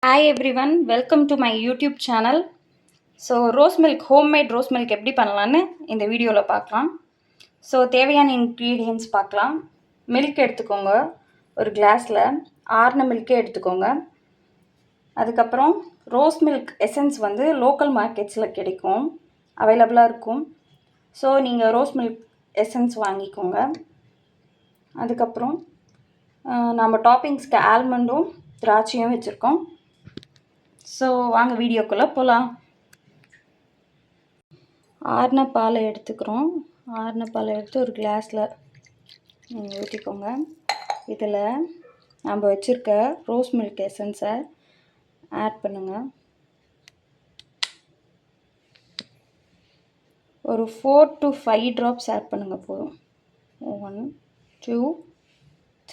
Hi everyone, welcome to my YouTube channel. So rose milk homemade rose milk எப்படி பண்ணலான்னு இந்த வீடியோவில் பார்க்கலாம். ஸோ தேவையான இன்க்ரீடியன்ட்ஸ் பார்க்கலாம். மில்க் எடுத்துக்கோங்க, ஒரு கிளாஸில் ஆறின மில்க்கே எடுத்துக்கோங்க. அதுக்கப்புறம் ரோஸ் மில்க் எசன்ஸ் வந்து லோக்கல் மார்க்கெட்ஸில் கிடைக்கும், அவைலபிளாக இருக்கும். ஸோ நீங்கள் ரோஸ் மில்க் எசன்ஸ் வாங்கிக்கோங்க. அதுக்கப்புறம் நம்ம டாப்பிங்ஸ்க்கு ஆல்மண்டும் திராட்சையும் வச்சுருக்கோம். ஸோ வாங்க வீடியோக்குள்ளே போகலாம். ஆறின பாலை எடுத்துக்கிறோம். ஆறின பாலை எடுத்து ஒரு கிளாஸில் நீங்கள் ஊற்றிக்கோங்க. இதில் நம்ம வச்சுருக்க ரோஸ் மில்க் எசன்ஸை ஆட் பண்ணுங்கள். ஒரு 4 to 5 ட்ராப்ஸ் ஆட் பண்ணுங்கள் போதும். 1 2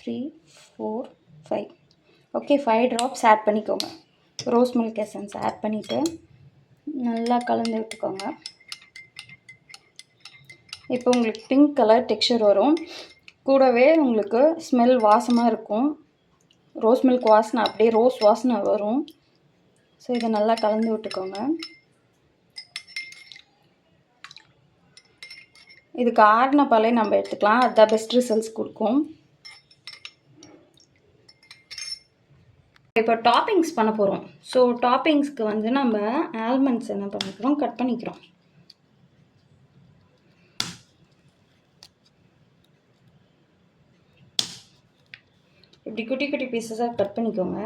3 4 5. ஓகே, 5 ட்ராப்ஸ் ஆட் பண்ணிக்கோங்க. ரோஸ் மில்க் எசன்ஸ் ஆட் பண்ணிவிட்டு நல்லா கலந்து விட்டுக்கோங்க. இப்போ உங்களுக்கு பிங்க் கலர் டெக்ஸ்சர் வரும். கூடவே உங்களுக்கு ஸ்மெல் வாசமாக இருக்கும். ரோஸ் மில்க் வாசனை அப்படியே ரோஸ் வாசனை வரும். ஸோ இதை நல்லா கலந்து விட்டுக்கோங்க. இதுக்கு ஆறின பாலே நம்ம எடுத்துக்கலாம், அதுதான் பெஸ்ட் ரிசல்ட்ஸ் கொடுக்கும். இப்போ டாப்பிங்ஸ் பண்ண போகிறோம். ஸோ டாப்பிங்ஸ்க்கு வந்து நம்ம ஆல்மண்ட்ஸ் என்ன பண்ணிக்கிறோம், கட் பண்ணிக்கிறோம். இப்படி குட்டி குட்டி பீசஸாக கட் பண்ணிக்கோங்க.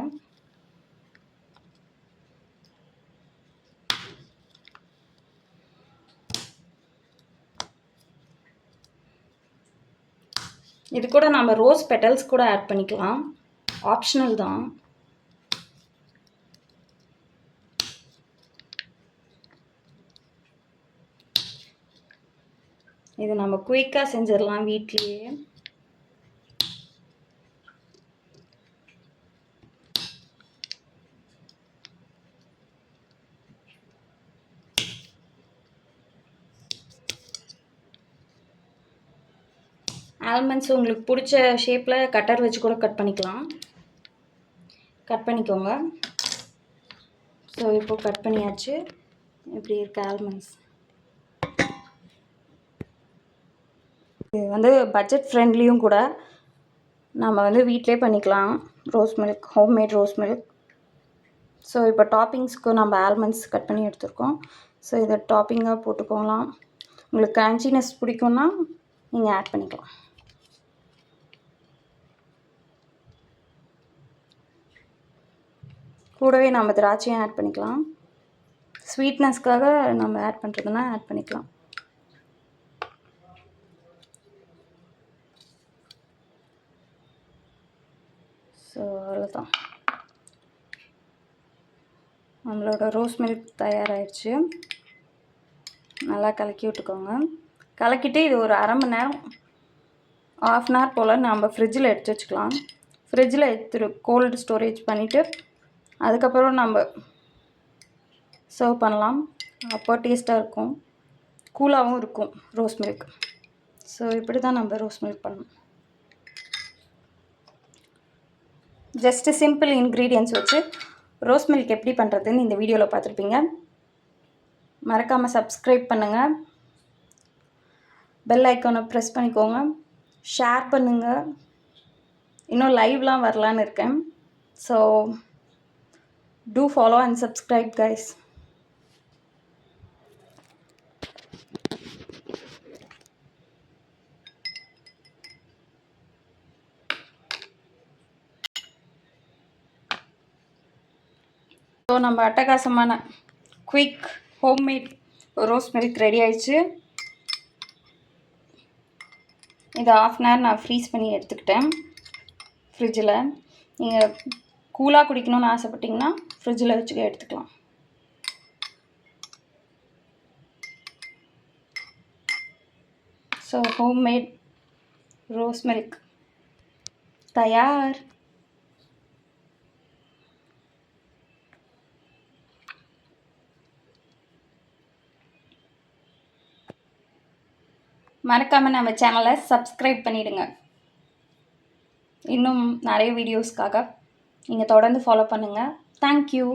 இது கூட நம்ம ரோஸ் பெட்டல்ஸ் கூட ஆட் பண்ணிக்கலாம், ஆப்ஷனல் தான். இது நம்ம குயிக்காக செஞ்சிடலாம் வீட்லேயே. ஆல்மண்ட்ஸ் உங்களுக்கு பிடிச்ச ஷேப்பில் கட்டர் வச்சு கூட கட் பண்ணிக்கலாம். கட் பண்ணிக்கோங்க. ஸோ இப்போது கட் பண்ணியாச்சு. இப்படி இருக்க ஆல்மண்ட்ஸ் இது வந்து பட்ஜெட் ஃப்ரெண்ட்லியும் கூட. நம்ம வந்து வீட்டிலே பண்ணிக்கலாம் rose milk, homemade rose milk. So இப்போ டாப்பிங்ஸ்க்கு நம்ம ஆல்மண்ட்ஸ் கட் பண்ணி எடுத்துருக்கோம். ஸோ இதை டாப்பிங்காக போட்டுக்கோங்களாம். உங்களுக்கு கிரன்ச்சினஸ் பிடிக்கும்னா நீங்கள் ஆட் பண்ணிக்கலாம். கூடவே நம்ம திராட்சையும் ஆட் பண்ணிக்கலாம். ஸ்வீட்னஸ்க்காக நம்ம ஆட் பண்ணுறதுனா ஆட் பண்ணிக்கலாம். ஸோ அவ்வளோதான், நம்மளோட ரோஸ் மில்க் தயாராகிடுச்சு. நல்லா கலக்கி விட்டுக்கோங்க. கலக்கிட்டு இது ஒரு அரை மணி நேரம், ½ hour போல் நம்ம ஃப்ரிட்ஜில் எடுத்து வச்சுக்கலாம். ஃப்ரிட்ஜில் எடுத்து கோல்டு ஸ்டோரேஜ் பண்ணிவிட்டு அதுக்கப்புறம் நம்ம சர்வ் பண்ணலாம். அப்போ டேஸ்ட்டாக இருக்கும், கூலாகவும் இருக்கும் ரோஸ் மில்க். ஸோ இப்படி தான் நம்ம ரோஸ் மில்க் பண்ணணும். ஜஸ்ட்டு சிம்பிள் இன்க்ரீடியன்ட்ஸ் வச்சு ரோஸ் மில்க் எப்படி பண்ணுறதுன்னு இந்த வீடியோவில் பார்த்துருப்பீங்க. மறக்காமல் சப்ஸ்கிரைப் பண்ணுங்கள், பெல் ஐக்கானை ப்ரெஸ் பண்ணிக்கோங்க, ஷேர் பண்ணுங்கள். இன்னும் லைவ்லாம் வரலான்னு இருக்கேன். So to follow and subscribe guys. So நம்ம அட்டகாசமான quick homemade rose milk ready ஆயிடுச்சு. இது ½ hour நான் ஃப்ரீஸ் பண்ணி எடுத்துக்கிட்டேன் ஃப்ரிட்ஜில். நீங்கள் கூலாக குடிக்கணும்னு ஆசைப்பட்டிங்கன்னா ஃப்ரிட்ஜில் வச்சு எடுத்துக்கலாம். ஸோ ஹோம்மேட் ரோஸ் மில்க் தயார். மறக்காமல் நம்ம சேனலை சப்ஸ்கிரைப் பண்ணிவிடுங்க. இன்னும் நிறைய வீடியோஸ்க்காக நீங்கள் தொடர்ந்து ஃபாலோ பண்ணுங்கள். தேங்க்யூ.